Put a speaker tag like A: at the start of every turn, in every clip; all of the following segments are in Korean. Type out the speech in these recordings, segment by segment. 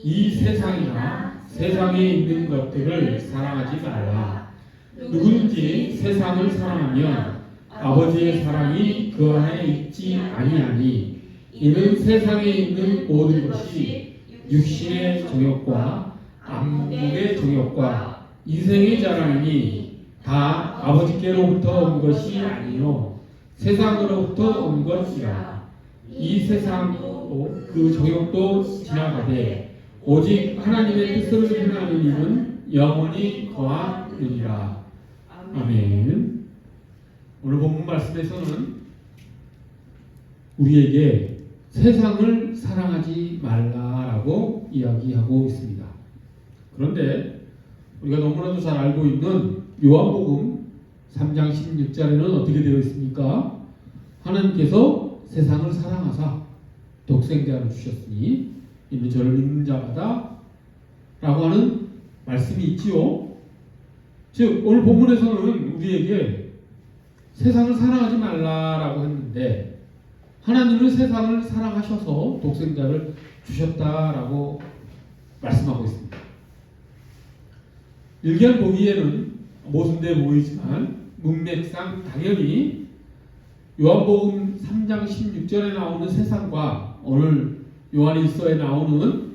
A: 이 세상이나 세상에 있는 것들을 사랑하지 말라. 누구든지 세상을 사랑하면 아버지의 사랑이 그 안에 있지 아니하니 이는 세상에 있는 모든 것이 육신의 정욕과 안목의 정욕과 인생의 자랑이니 다 아버지께로부터 온 것이 아니요 세상으로부터 온 것이라. 이 세상도 그 정욕도 지나가되 오직 하나님의 뜻을 행하는 이는 영원히 거하느니라. 아멘. 오늘 본문 말씀에서는 우리에게 세상을 사랑하지 말라라고 이야기하고 있습니다. 그런데 우리가 너무나도 잘 알고 있는 요한복음 3장 16절에는 어떻게 되어 있습니까? 하나님께서 세상을 사랑하사 독생자를 주셨으니 이는 저를 믿는 자마다 라고 하는 말씀이 있지요. 즉 오늘 본문에서는 우리에게 세상을 사랑하지 말라라고 했는데 하나님은 세상을 사랑하셔서 독생자를 주셨다라고 말씀하고 있습니다. 일견 보기에는 모순돼 보이지만 문맥상 당연히 요한복음 3장 16절에 나오는 세상과 오늘 요한일서에 나오는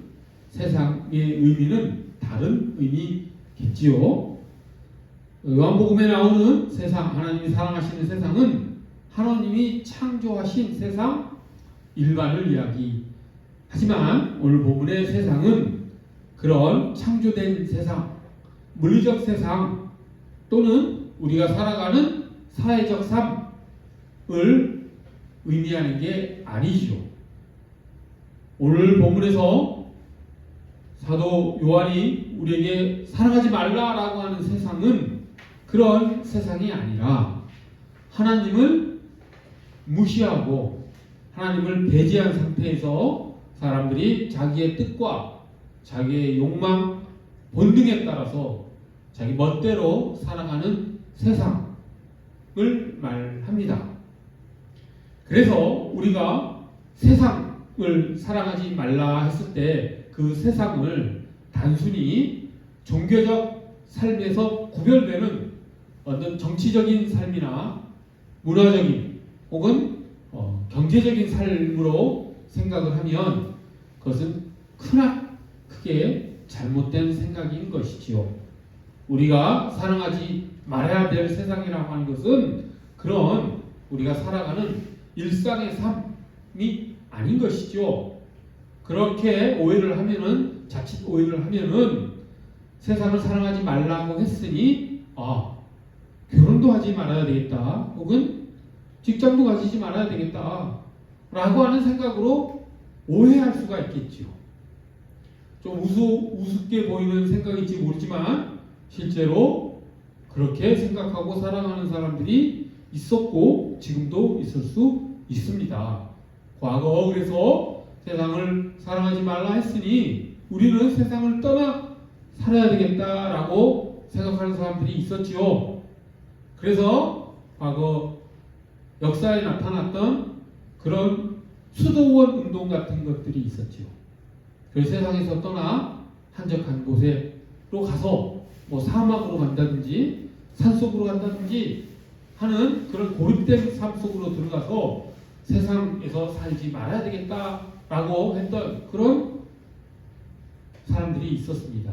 A: 세상의 의미는 다른 의미겠지요. 요한복음에 나오는 세상, 하나님이 사랑하시는 세상은 하나님이 창조하신 세상 일반을 이야기하지만 오늘 본문의 세상은 그런 창조된 세상, 물리적 세상 또는 우리가 살아가는 사회적 삶을 의미하는 게 아니죠. 오늘 본문에서 사도 요한이 우리에게 사랑하지 말라라고 하는 세상은 그런 세상이 아니라 하나님을 무시하고 하나님을 배제한 상태에서 사람들이 자기의 뜻과 자기의 욕망, 본능에 따라서 자기 멋대로 살아가는 세상을 말합니다. 그래서 우리가 세상을 사랑하지 말라 했을 때 그 세상을 단순히 종교적 삶에서 구별되는 어떤 정치적인 삶이나 문화적인 혹은 경제적인 삶으로 생각을 하면 그것은 크게 잘못된 생각인 것이지요. 우리가 사랑하지 말아야 될 세상이라고 하는 것은 그런 우리가 살아가는 일상의 삶이 아닌 것이죠. 그렇게 오해를 하면은 자칫 오해를 하면은 세상을 사랑하지 말라고 했으니 결혼도 하지 말아야 되겠다 혹은 직장도 가지지 말아야 되겠다 라고 하는 생각으로 오해할 수가 있겠죠. 좀 우습게 보이는 생각일지 모르지만 실제로 그렇게 생각하고 살아가는 사람들이 있었고 지금도 있을 수 있습니다. 과거 그래서 세상을 사랑하지 말라 했으니 우리는 세상을 떠나 살아야 되겠다라고 생각하는 사람들이 있었지요. 그래서 과거 역사에 나타났던 그런 수도원 운동 같은 것들이 있었지요. 그 세상에서 떠나 한적한 곳으로 가서 사막으로 간다든지 산속으로 간다든지 하는 그런 고립된 삶 속으로 들어가서 세상에서 살지 말아야 되겠다라고 했던 그런 사람들이 있었습니다.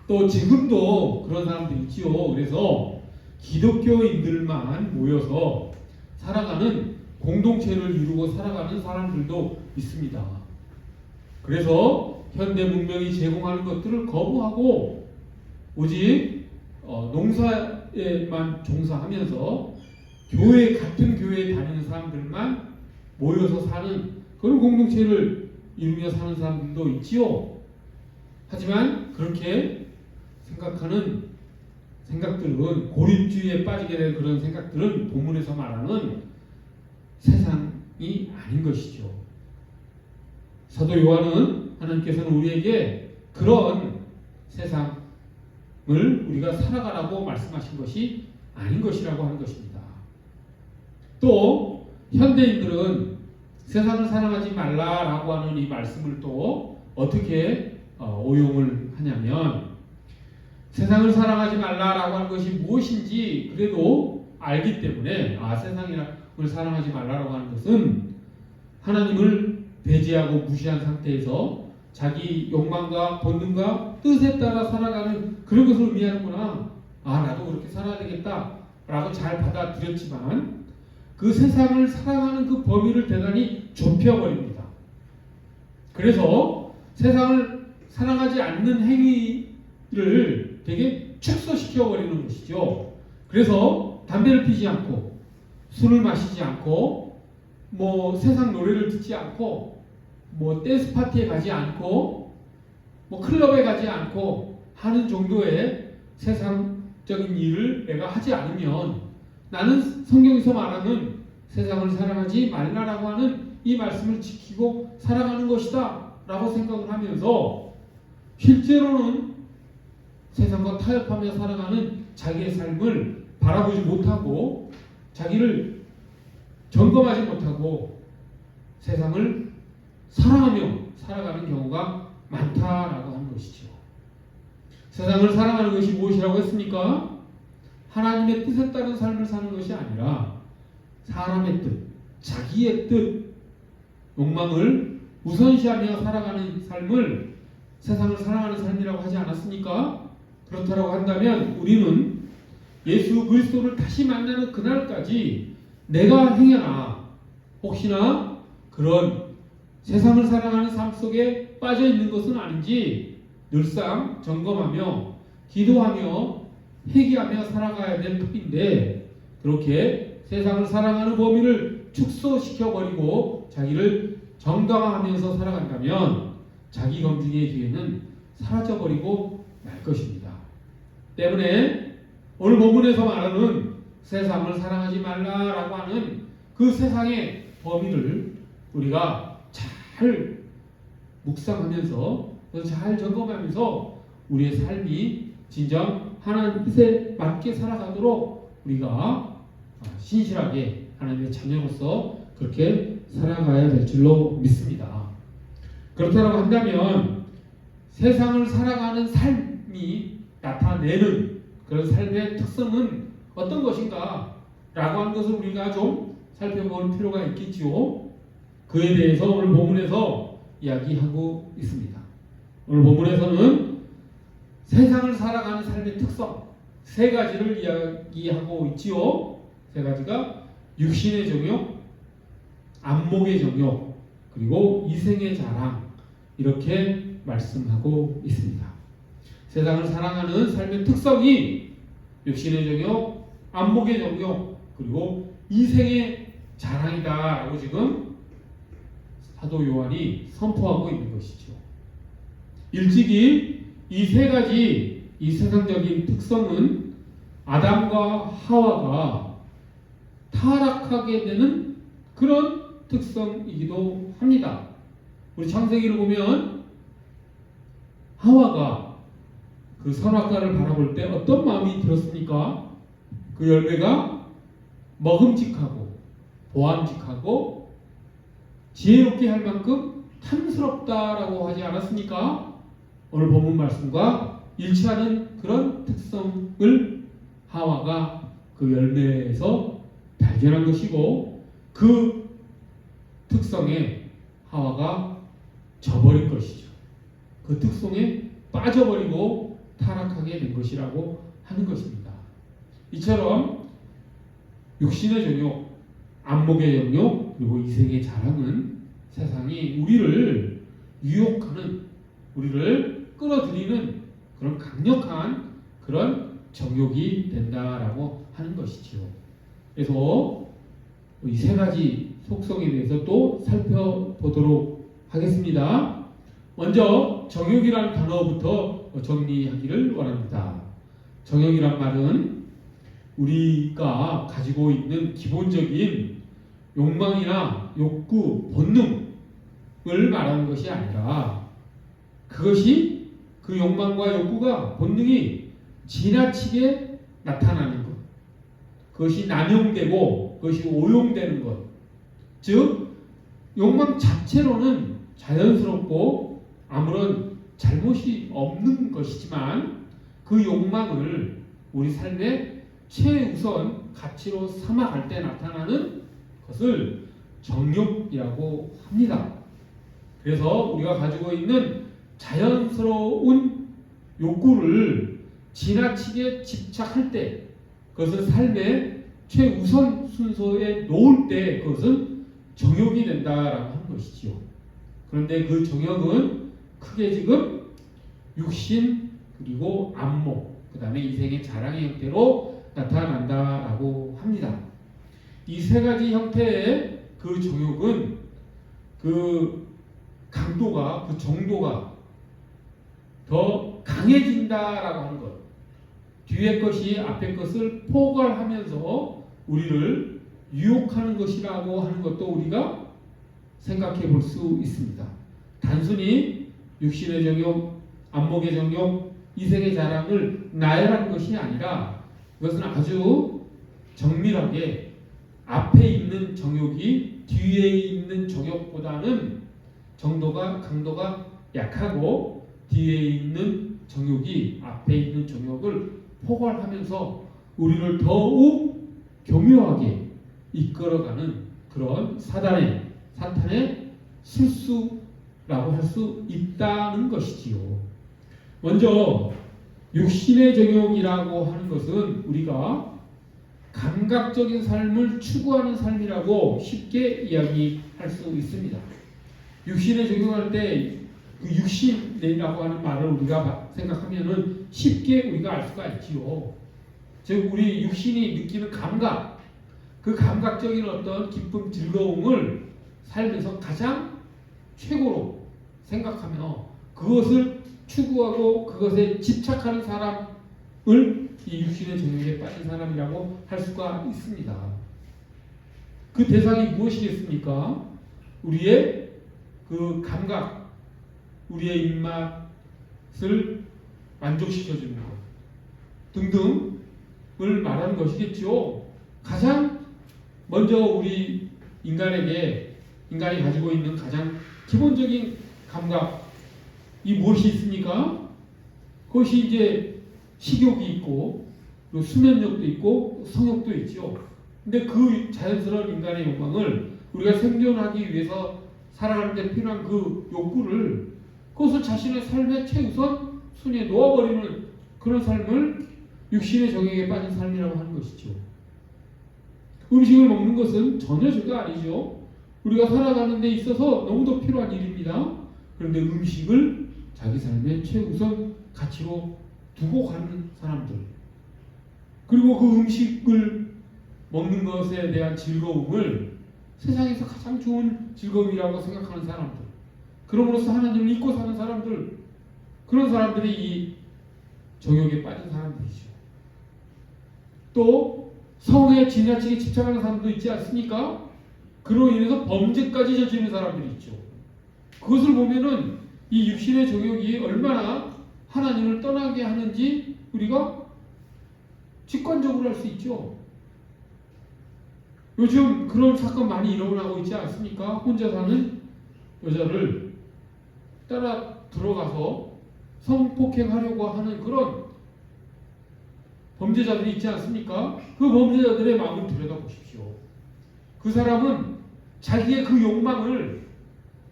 A: 또 지금도 그런 사람들이 있지요. 그래서 기독교인들만 모여서 살아가는 공동체를 이루고 살아가는 사람들도 있습니다. 그래서 현대 문명이 제공하는 것들을 거부하고 오직 농사에만 종사하면서 같은 교회에 다니는 사람들만 모여서 사는 그런 공동체를 이루며 사는 사람들도 있지요. 하지만 그렇게 생각하는 생각들은 고립주의에 빠지게 된 그런 생각들은 본문에서 말하는 세상이 아닌 것이죠. 사도 요한은 하나님께서는 우리에게 그런 세상을 우리가 살아가라고 말씀하신 것이 아닌 것이라고 하는 것입니다. 또 현대인들은 세상을 사랑하지 말라라고 하는 이 말씀을 또 어떻게 오용을 하냐면 세상을 사랑하지 말라라고 하는 것이 무엇인지 그래도 알기 때문에 세상을 사랑하지 말라라고 하는 것은 하나님을 배제하고 무시한 상태에서 자기 욕망과 본능과 뜻에 따라 살아가는 그런 것을 의미하는구나. 나도 그렇게 살아야 되겠다 라고 잘 받아들였지만 그 세상을 사랑하는 그 범위를 대단히 좁혀버립니다. 그래서 세상을 사랑하지 않는 행위를 되게 축소시켜버리는 것이죠. 그래서 담배를 피지 않고 술을 마시지 않고 세상 노래를 듣지 않고 댄스 파티에 가지 않고 클럽에 가지 않고 하는 정도의 세상적인 일을 내가 하지 않으면 나는 성경에서 말하는 세상을 사랑하지 말라라고 하는 이 말씀을 지키고 살아가는 것이다 라고 생각을 하면서 실제로는 세상과 타협하며 살아가는 자기의 삶을 바라보지 못하고 자기를 점검하지 못하고 세상을 사랑하며 살아가는 경우가 많다라고 하는 것이죠. 세상을 사랑하는 것이 무엇이라고 했습니까? 하나님의 뜻에 따른 삶을 사는 것이 아니라 사람의 뜻, 자기의 뜻, 욕망을 우선시하며 살아가는 삶을 세상을 사랑하는 삶이라고 하지 않았습니까? 그렇다고 한다면 우리는 예수 그리스도를 다시 만나는 그날까지 내가 행여나 혹시나 그런 세상을 사랑하는 삶 속에 빠져 있는 것은 아닌지 늘상 점검하며 기도하며 회개하며 살아가야 될 터인데 그렇게 세상을 사랑하는 범위를 축소시켜버리고 자기를 정당화하면서 살아간다면 자기 검증의 기회는 사라져버리고 말 것입니다. 때문에 오늘 본문에서 말하는 세상을 사랑하지 말라라고 하는 그 세상의 범위를 우리가 잘 묵상하면서 잘 점검하면서 우리의 삶이 진정 하나님 뜻에 맞게 살아가도록 우리가 신실하게 하나님의 자녀로서 그렇게 살아가야 될 줄로 믿습니다. 그렇다고 한다면 세상을 살아가는 삶이 나타내는 그런 삶의 특성은 어떤 것인가 라고 하는 것을 우리가 좀 살펴볼 필요가 있겠지요. 그에 대해서 오늘 본문에서 이야기하고 있습니다. 오늘 본문에서는 세상을 살아가는 삶의 특성 세 가지를 이야기하고 있지요. 세 가지가 육신의 정욕, 안목의 정욕, 그리고 이생의 자랑 이렇게 말씀하고 있습니다. 세상을 사랑하는 삶의 특성이 육신의 정욕, 안목의 정욕, 그리고 이생의 자랑이다라고 지금 사도 요한이 선포하고 있는 것이죠. 일찍이 이 세 가지 이 세상적인 특성은 아담과 하와가 타락하게 되는 그런 특성이기도 합니다. 우리 창세기를 보면 하와가 그 선악과를 바라볼 때 어떤 마음이 들었습니까? 그 열매가 먹음직하고 보암직하고 지혜롭게 할 만큼 탐스럽다라고 하지 않았습니까? 오늘 본문 말씀과 일치하는 그런 특성을 하와가 그 열매에서 발견한 것이고 그 특성에 하와가 져버린 것이죠. 그 특성에 빠져버리고 타락하게 된 것이라고 하는 것입니다. 이처럼 육신의 정욕, 안목의 정욕, 그리고 이생의 자랑은 세상이 우리를 유혹하는, 우리를 끌어들이는 그런 강력한 그런 정욕이 된다라고 하는 것이지요. 그래서 이 세 가지 속성에 대해서 또 살펴보도록 하겠습니다. 먼저 정욕이라는 단어부터 정리하기를 원합니다. 정욕이란 말은 우리가 가지고 있는 기본적인 욕망이나 욕구, 본능을 말하는 것이 아니라 그것이 그 욕망과 욕구가 본능이 지나치게 나타나는 것, 그것이 남용되고 그것이 오용되는 것, 즉 욕망 자체로는 자연스럽고 아무런 잘못이 없는 것이지만 그 욕망을 우리 삶의 최우선 가치로 삼아갈 때 나타나는 것을 정욕이라고 합니다. 그래서 우리가 가지고 있는 자연스러운 욕구를 지나치게 집착할 때, 그것을 삶의 최우선 순서에 놓을 때 그것은 정욕이 된다라고 하는 것이지요. 그런데 그 정욕은 크게 지금 육신 그리고 안목, 그 다음에 이생의 자랑의 형태로 나타난다라고 합니다. 이 세 가지 형태의 그 정욕은 그 강도가, 그 정도가 더 강해진다라고 하는 것. 뒤의 것이 앞의 것을 포괄하면서 우리를 유혹하는 것이라고 하는 것도 우리가 생각해 볼 수 있습니다. 단순히 육신의 정욕, 안목의 정욕, 이생의 자랑을 나열하는 것이 아니라 이것은 아주 정밀하게 앞에 있는 정욕이 뒤에 있는 정욕보다는 정도가, 강도가 약하고 뒤에 있는 정욕이 앞에 있는 정욕을 포괄하면서 우리를 더욱 교묘하게 이끌어가는 그런 사탄의 술수라고 할 수 있다는 것이지요. 먼저 육신의 정욕이라고 하는 것은 우리가 감각적인 삶을 추구하는 삶이라고 쉽게 이야기할 수 있습니다. 육신의 정욕할 때 그 육신이라고 하는 말을 우리가 생각하면은 쉽게 우리가 알 수가 있지요. 즉 우리 육신이 느끼는 감각, 그 감각적인 어떤 기쁨, 즐거움을 삶에서 가장 최고로 생각하며 그것을 추구하고 그것에 집착하는 사람을 이 육신의 정욕에 빠진 사람이라고 할 수가 있습니다. 그 대상이 무엇이겠습니까? 우리의 그 감각, 우리의 입맛을 만족시켜주는 것 등등을 말하는 것이겠죠. 가장 먼저 우리 인간이 가지고 있는 가장 기본적인 감각이 무엇이 있습니까? 그것이 이제 식욕이 있고 또 수면욕도 있고 성욕도 있죠. 근데 그 자연스러운 인간의 욕망을 우리가 생존하기 위해서 살아가는 데 필요한 그 욕구를 그것을 자신의 삶의 최우선 순위에 놓아버리는 그런 삶을 육신의 정욕에 빠진 삶이라고 하는 것이죠. 음식을 먹는 것은 전혀 죄가 아니죠. 우리가 살아가는 데 있어서 너무도 필요한 일입니다. 그런데 음식을 자기 삶의 최우선 가치로 두고 가는 사람들, 그리고 그 음식을 먹는 것에 대한 즐거움을 세상에서 가장 좋은 즐거움이라고 생각하는 사람들, 그럼으로써 하나님을 잊고 사는 사람들, 그런 사람들이 이 정욕에 빠진 사람들이죠. 또 성에 지나치게 집착하는 사람도 있지 않습니까? 그로 인해서 범죄까지 저지르는 사람들이 있죠. 그것을 보면은 이 육신의 정욕이 얼마나 하나님을 떠나게 하는지 우리가 직관적으로 알 수 있죠. 요즘 그런 사건 많이 일어나고 있지 않습니까? 혼자 사는 여자를 따라 들어가서 성폭행하려고 하는 그런 범죄자들이 있지 않습니까? 그 범죄자들의 마음을 들여다보십시오. 그 사람은 자기의 그 욕망을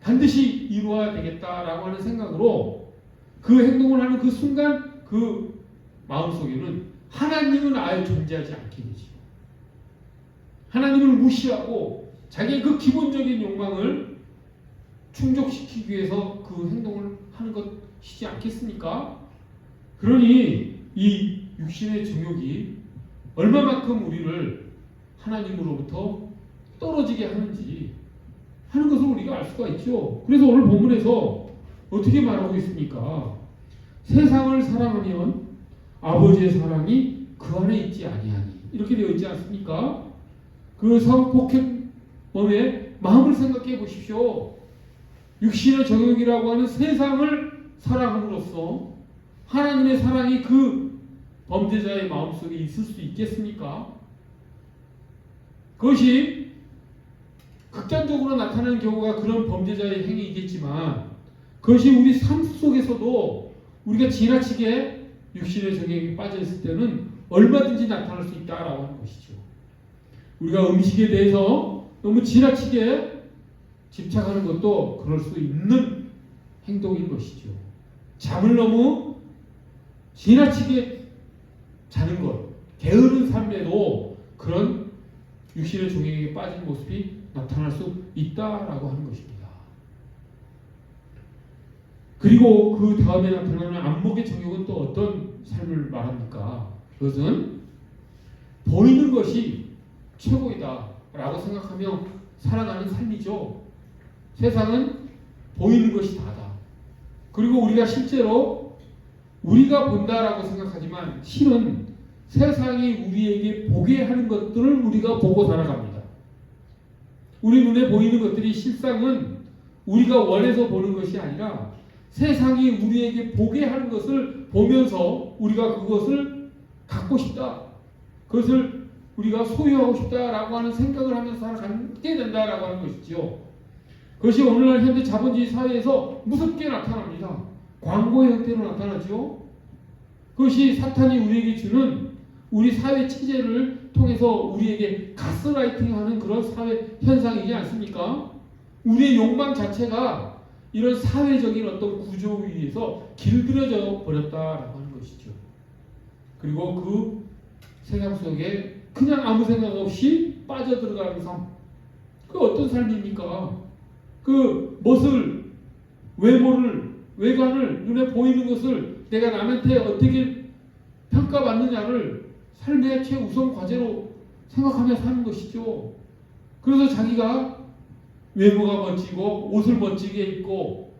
A: 반드시 이루어야 되겠다라고 하는 생각으로 그 행동을 하는 그 순간 그 마음속에는 하나님은 아예 존재하지 않게 되죠. 하나님을 무시하고 자기의 그 기본적인 욕망을 충족시키기 위해서 그 행동을 하는 것이지 않겠습니까? 그러니 이 육신의 정욕이 얼마만큼 우리를 하나님으로부터 떨어지게 하는지 하는 것을 우리가 알 수가 있죠. 그래서 오늘 본문에서 어떻게 말하고 있습니까? 세상을 사랑하면 아버지의 사랑이 그 안에 있지 아니하니, 이렇게 되어 있지 않습니까? 그 성폭행범의 마음을 생각해 보십시오. 육신의 정욕이라고 하는 세상을 사랑함으로써 하나님의 사랑이 그 범죄자의 마음속에 있을 수 있겠습니까? 그것이 극단적으로 나타나는 경우가 그런 범죄자의 행위이겠지만 그것이 우리 삶 속에서도 우리가 지나치게 육신의 정욕에 빠져 있을 때는 얼마든지 나타날 수 있다라고 하는 것이죠. 우리가 음식에 대해서 너무 지나치게 집착하는 것도 그럴 수 있는 행동인 것이죠. 잠을 너무 지나치게 자는 것, 게으른 삶에도 그런 육신의 정욕에 빠진 모습이 나타날 수 있다라고 하는 것입니다. 그리고 그 다음에 나타나는 안목의 정욕은 또 어떤 삶을 말합니까? 그것은 보이는 것이 최고이다 라고 생각하며 살아가는 삶이죠. 세상은 보이는 것이 다다. 그리고 우리가 실제로 우리가 본다라고 생각하지만 실은 세상이 우리에게 보게 하는 것들을 우리가 보고 살아갑니다. 우리 눈에 보이는 것들이 실상은 우리가 원해서 보는 것이 아니라 세상이 우리에게 보게 하는 것을 보면서 우리가 그것을 갖고 싶다. 그것을 우리가 소유하고 싶다라고 하는 생각을 하면서 살아가게 된다라고 하는 것이죠. 그것이 오늘날 현대 자본주의 사회에서 무섭게 나타납니다. 광고의 형태로 나타나죠. 그것이 사탄이 우리에게 주는 우리 사회 체제를 통해서 우리에게 가스라이팅하는 그런 사회 현상이지 않습니까? 우리의 욕망 자체가 이런 사회적인 어떤 구조 위에서 길들여져 버렸다라고 하는 것이죠. 그리고 그 세상 속에 그냥 아무 생각 없이 빠져들어가는 삶. 그 어떤 삶입니까? 그 멋을, 외모를, 외관을, 눈에 보이는 것을 내가 남한테 어떻게 평가받느냐를 삶의 최우선 과제로 생각하며 사는 것이죠. 그래서 자기가 외모가 멋지고 옷을 멋지게 입고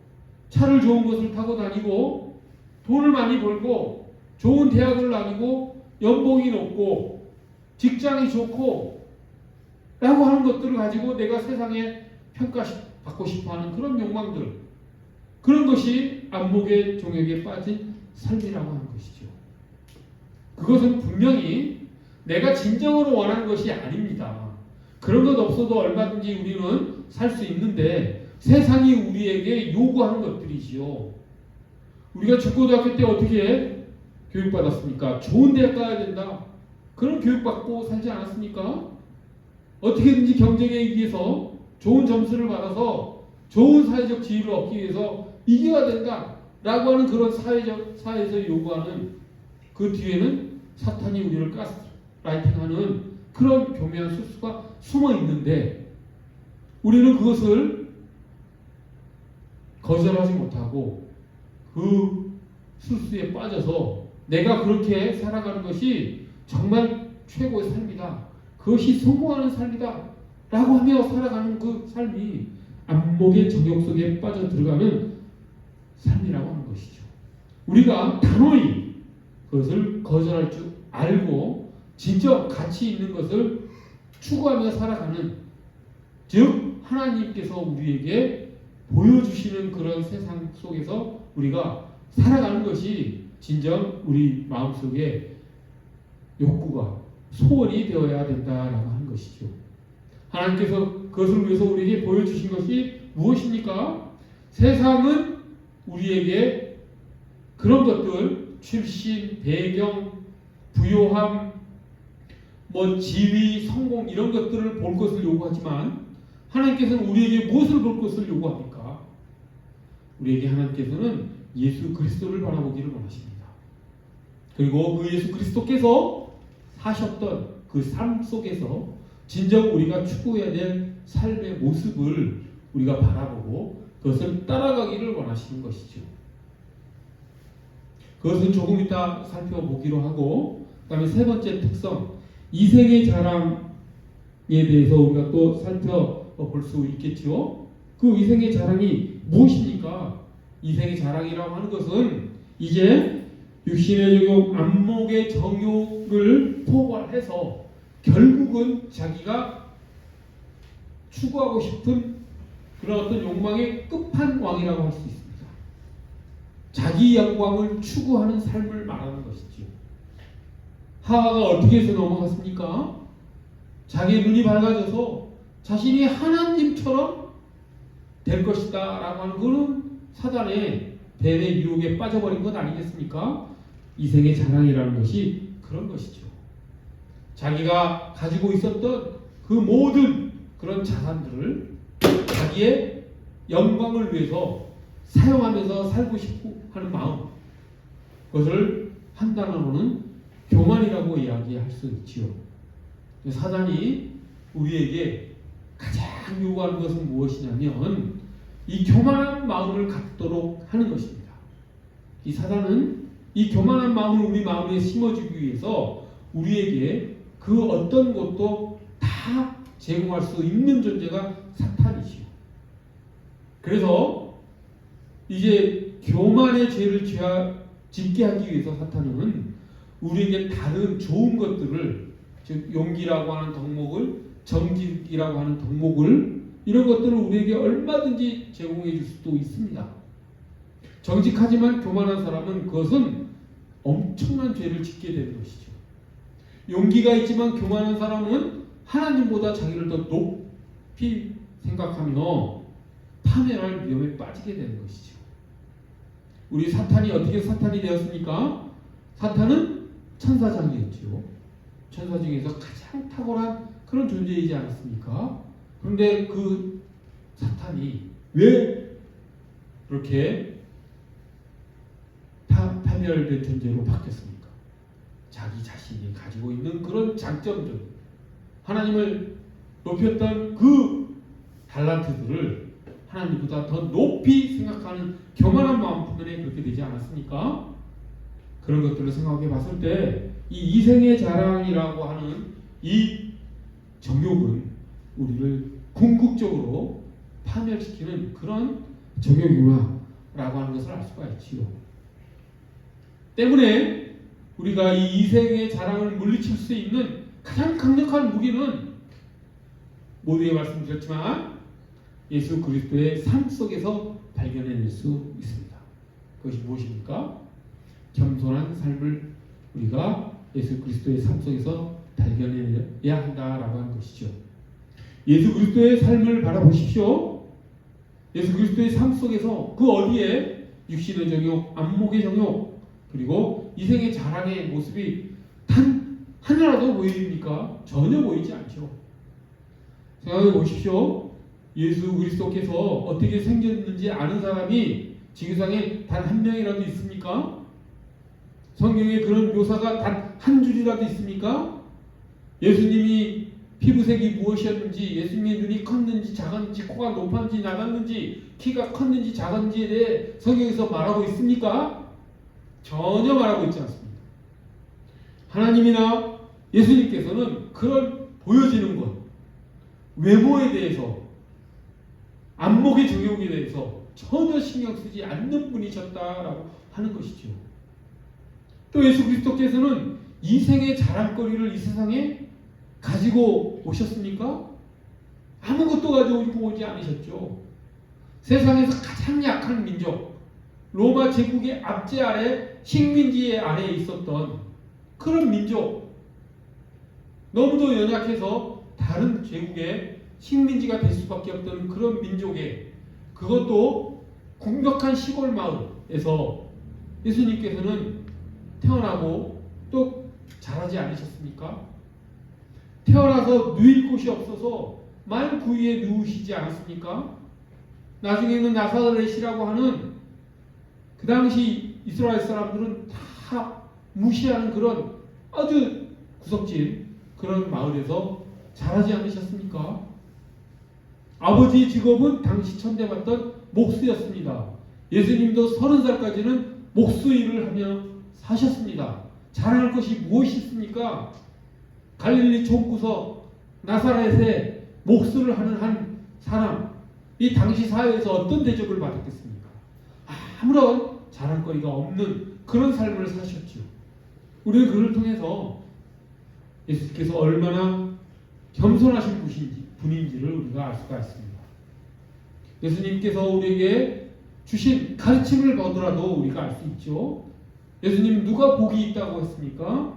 A: 차를 좋은 것을 타고 다니고 돈을 많이 벌고 좋은 대학을 다니고 연봉이 높고 직장이 좋고 라고 하는 것들을 가지고 내가 세상에 평가받고 싶어하는 그런 욕망들, 그런 것이 안목의 종역에 빠진 삶이라고 하는 것이죠. 그것은 분명히 내가 진정으로 원하는 것이 아닙니다. 그런 것 없어도 얼마든지 우리는 살 수 있는데 세상이 우리에게 요구하는 것들이지요. 우리가 중고등학교 때 어떻게 교육받았습니까? 좋은 대학 가야 된다. 그런 교육받고 살지 않았습니까? 어떻게든지 경쟁에 이기해서 좋은 점수를 받아서 좋은 사회적 지위를 얻기 위해서 이겨야 된다 라고 하는 그런 사회에서 요구하는 그 뒤에는 사탄이 우리를 가스라이팅하는 그런 교묘한 술수가 숨어 있는데 우리는 그것을 거절하지 못하고 그 술수에 빠져서 내가 그렇게 살아가는 것이 정말 최고의 삶이다. 그것이 성공하는 삶이다. 라고 하며 살아가는 그 삶이 안목의 정욕 속에 빠져 들어가는 삶이라고 하는 것이죠. 우리가 단호히 그것을 거절할 줄 알고 진짜 가치 있는 것을 추구하며 살아가는, 즉 하나님께서 우리에게 보여주시는 그런 세상 속에서 우리가 살아가는 것이 진정 우리 마음속에 욕구가 소원이 되어야 된다라고 하는 것이죠. 하나님께서 그것을 위해서 우리에게 보여주신 것이 무엇입니까? 세상은 우리에게 그런 것들, 출신, 배경, 부요함, 지위, 성공 이런 것들을 볼 것을 요구하지만 하나님께서는 우리에게 무엇을 볼 것을 요구합니까? 우리에게 하나님께서는 예수 그리스도를 바라보기를 원하십니다. 그리고 그 예수 그리스도께서 사셨던 그 삶 속에서 진정 우리가 추구해야 될 삶의 모습을 우리가 바라보고 그것을 따라가기를 원하시는 것이죠. 그것은 조금 이따 살펴보기로 하고, 그 다음에 세 번째 특성, 이생의 자랑에 대해서 우리가 또 살펴볼 수 있겠죠. 그 이생의 자랑이 무엇입니까? 이생의 자랑이라고 하는 것은 이제 육신의 정욕, 안목의 정욕을 포괄해서 결국은 자기가 추구하고 싶은 그런 어떤 욕망의 끝판왕이라고 할 수 있습니다. 자기 영광을 추구하는 삶을 말하는 것이죠. 하와가 어떻게 해서 넘어갔습니까? 자기의 눈이 밝아져서 자신이 하나님처럼 될 것이다 라고 하는 그런 사단의 뱀의 유혹에 빠져버린 것 아니겠습니까? 이생의 자랑이라는 것이 그런 것이죠. 자기가 가지고 있었던 그 모든 그런 자산들을 자기의 영광을 위해서 사용하면서 살고 싶고 하는 마음, 그것을 한 단어로는 교만이라고 이야기할 수 있지요. 사단이 우리에게 가장 요구하는 것은 무엇이냐면 이 교만한 마음을 갖도록 하는 것입니다. 이 사단은 이 교만한 마음을 우리 마음에 심어주기 위해서 우리에게 그 어떤 것도 다 제공할 수 있는 존재가 사탄이지요. 그래서 이제 교만의 죄를 짓게 하기 위해서 사탄은 우리에게 다른 좋은 것들을, 즉 용기라고 하는 덕목을, 정직이라고 하는 덕목을, 이런 것들을 우리에게 얼마든지 제공해 줄 수도 있습니다. 정직하지만 교만한 사람은 그것은 엄청난 죄를 짓게 되는 것이죠. 용기가 있지만 교만한 사람은 하나님보다 자기를 더 높이 생각하며 파멸할 위험에 빠지게 되는 것이죠. 우리 사탄이 어떻게 사탄이 되었습니까? 사탄은 천사장이었죠. 천사 중에서 가장 탁월한 그런 존재이지 않았습니까? 그런데 그 사탄이 왜 그렇게 파멸된 존재로 바뀌었습니까? 자기 자신이 가지고 있는 그런 장점들, 하나님을 높였던 그 달란트들을 하나님보다 더 높이 생각하는 교만한 마음 때문에 그렇게 되지 않았습니까? 그런 것들을 생각해 봤을 때 이 이생의 자랑이라고 하는 이 정욕은 우리를 궁극적으로 파멸시키는 그런 정욕이구나라고 하는 것을 알 수가 있지요. 때문에 우리가 이 이생의 자랑을 물리칠 수 있는 가장 강력한 무기는 모두에 말씀드렸지만 예수 그리스도의 삶 속에서 발견해낼 수 있습니다. 그것이 무엇입니까? 겸손한 삶을 우리가 예수 그리스도의 삶 속에서 발견해야 한다라고 하는 것이죠. 예수 그리스도의 삶을 바라보십시오. 예수 그리스도의 삶 속에서 그 어디에 육신의 정욕, 안목의 정욕, 그리고 이생의 자랑의 모습이 단 하나라도 보입니까? 전혀 보이지 않죠. 생각해 보십시오. 예수 그리스도께서 어떻게 생겼는지 아는 사람이 지구상에 단 한 명이라도 있습니까? 성경에 그런 묘사가 단 한 줄이라도 있습니까? 예수님이 피부색이 무엇이었는지, 예수님의 눈이 컸는지 작았는지, 코가 높았는지 낮았는지, 키가 컸는지 작았는지에 대해 성경에서 말하고 있습니까? 전혀 말하고 있지 않습니다. 하나님이나 예수님께서는 그런 보여지는 것, 외모에 대해서, 안목의 정욕에 대해서 전혀 신경 쓰지 않는 분이셨다라고 하는 것이죠. 또 예수 그리스도께서는 이생의 자랑거리를 이 세상에 가지고 오셨습니까? 아무것도 가지고 오지 않으셨죠. 세상에서 가장 약한 민족, 로마 제국의 압제 아래, 식민지 아래에 있었던 그런 민족, 너무도 연약해서 다른 제국의 식민지가 될 수밖에 없던 그런 민족에, 그것도 궁벽한 시골 마을에서 예수님께서는 태어나고 또 자라지 않으셨습니까? 태어나서 누일 곳이 없어서 만 9위에 누우시지 않았습니까? 나중에는 나사렛이라고 하는 그 당시 이스라엘 사람들은 다 무시하는 그런 아주 구석진 그런 마을에서 자라지 않으셨습니까? 아버지의 직업은 당시 천대받던 목수였습니다. 예수님도 30살까지는 목수 일을 하며 사셨습니다. 자랑할 것이 무엇이 있습니까? 갈릴리 촌구석 나사렛에 목수를 하는 한 사람, 이 당시 사회에서 어떤 대접을 받았겠습니까? 아무런 자랑거리가 없는 그런 삶을 사셨죠. 우리는 그를 통해서 예수께서 얼마나 겸손하신 분인지를 우리가 알 수가 있습니다. 예수님께서 우리에게 주신 가르침을 보더라도 우리가 알 수 있죠. 예수님 누가 복이 있다고 했습니까?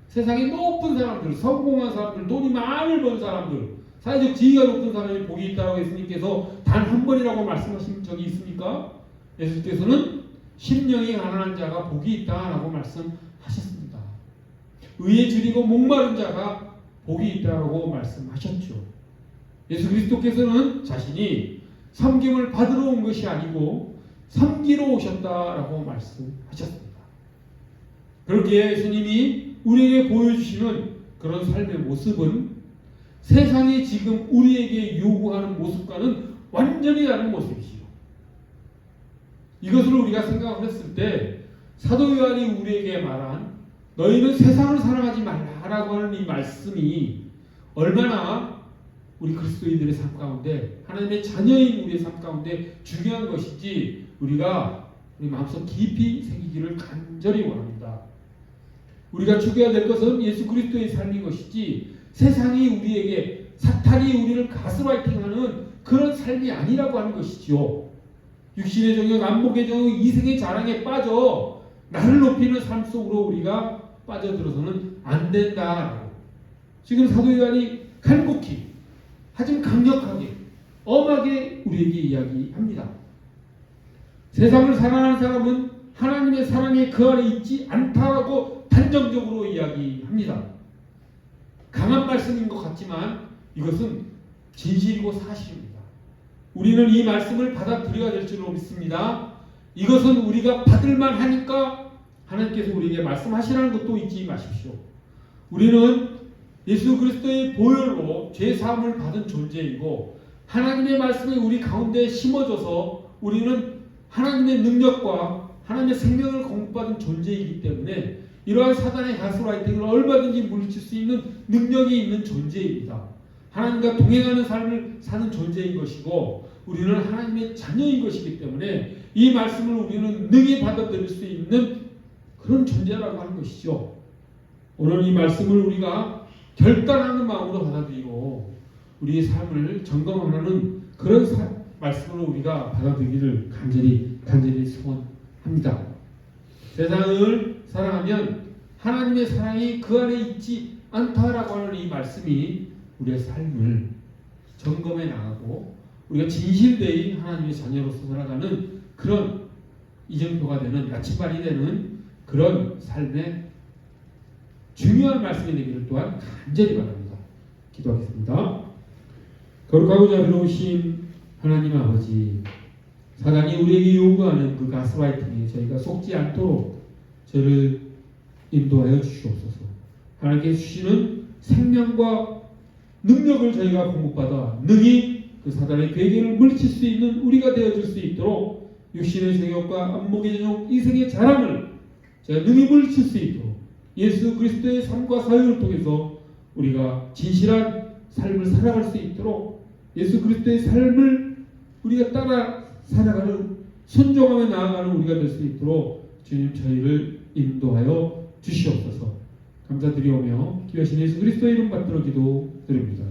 A: 세상에 높은 사람들, 성공한 사람들, 돈이 많이 번 사람들, 사회적 지위가 높은 사람이 복이 있다고 예수님께서 단 한 번이라고 말씀하신 적이 있습니까? 예수께서는 심령이 가난한 자가 복이 있다라고 말씀하셨습니다. 의에 줄이고 목마른 자가 복이 있다라고 말씀하셨죠. 예수 그리스도께서는 자신이 섬김을 받으러 온 것이 아니고 섬기러 오셨다라고 말씀하셨습니다. 그렇게 예수님이 우리에게 보여주시는 그런 삶의 모습은 세상이 지금 우리에게 요구하는 모습과는 완전히 다른 모습이지요. 이것을 우리가 생각을 했을 때 사도 요한이 우리에게 말한 너희는 세상을 사랑하지 말라라고 하는 이 말씀이 얼마나 우리 그리스도인들의 삶 가운데 하나님의 자녀인 우리의 삶 가운데 중요한 것인지 우리가 우리 마음속 깊이 새기기를 간절히 원합니다. 우리가 추구해야 될 것은 예수 그리스도의 삶인 것이지 세상이 우리에게 사탄이 우리를 가스라이팅하는 그런 삶이 아니라고 하는 것이지요. 육신의 정욕, 안목의 정욕, 이생의 자랑에 빠져 나를 높이는 삶 속으로 우리가 빠져들어서는 안 된다라고 지금 사도 요한이 간곡히 하지만 강력하게 엄하게 우리에게 이야기합니다. 세상을 사랑하는 사람은 하나님의 사랑에 그 안에 있지 않다라고 단정적으로 이야기합니다. 강한 말씀인 것 같지만 이것은 진실이고 사실입니다. 우리는 이 말씀을 받아들여야 될 줄로 믿습니다. 이것은 우리가 받을만 하니까 하나님께서 우리에게 말씀하시라는 것도 잊지 마십시오. 우리는 예수 그리스도의 보혈로 죄 사함을 받은 존재이고 하나님의 말씀이 우리 가운데 심어져서 우리는 하나님의 능력과 하나님의 생명을 공급받은 존재이기 때문에 이러한 사단의 가스라이팅을 얼마든지 물리칠 수 있는 능력이 있는 존재입니다. 하나님과 동행하는 삶을 사는 존재인 것이고 우리는 하나님의 자녀인 것이기 때문에 이 말씀을 우리는 능히 받아들일 수 있는 그런 존재라고 하는 것이죠. 오늘 이 말씀을 우리가 결단하는 마음으로 받아들이고 우리의 삶을 점검하는 그런 말씀으로 우리가 받아들이기를 간절히 소원합니다. 세상을 사랑하면 하나님의 사랑이 그 안에 있지 않다라고 하는 이 말씀이 우리의 삶을 점검해 나가고 우리가 진실되이 하나님의 자녀로서 살아가는 그런 이정표가 되는 나침반이 되는 그런 삶의 중요한 말씀이 되기를 또한 간절히 바랍니다. 기도하겠습니다. 거룩하고 자비로우신 하나님 아버지, 사단이 우리에게 요구하는 그 가스라이팅에 저희가 속지 않도록 저를 인도하여 주시옵소서. 하나님께서 주시는 생명과 능력을 저희가 공급받아 능히 그 사단의 괴계를 물리칠 수 있는 우리가 되어줄 수 있도록 육신의 정욕과 안목의 정욕, 이생의 자랑을 제가 능히 물리칠 수 있도록 예수 그리스도의 삶과 사역을 통해서 우리가 진실한 삶을 살아갈 수 있도록 예수 그리스도의 삶을 우리가 따라 살아가는 순종하며 나아가는 우리가 될 수 있도록 주님 저희를 인도하여 주시옵소서. 감사드리오며 귀하신 예수 그리스도의 이름 받들어 기도드립니다.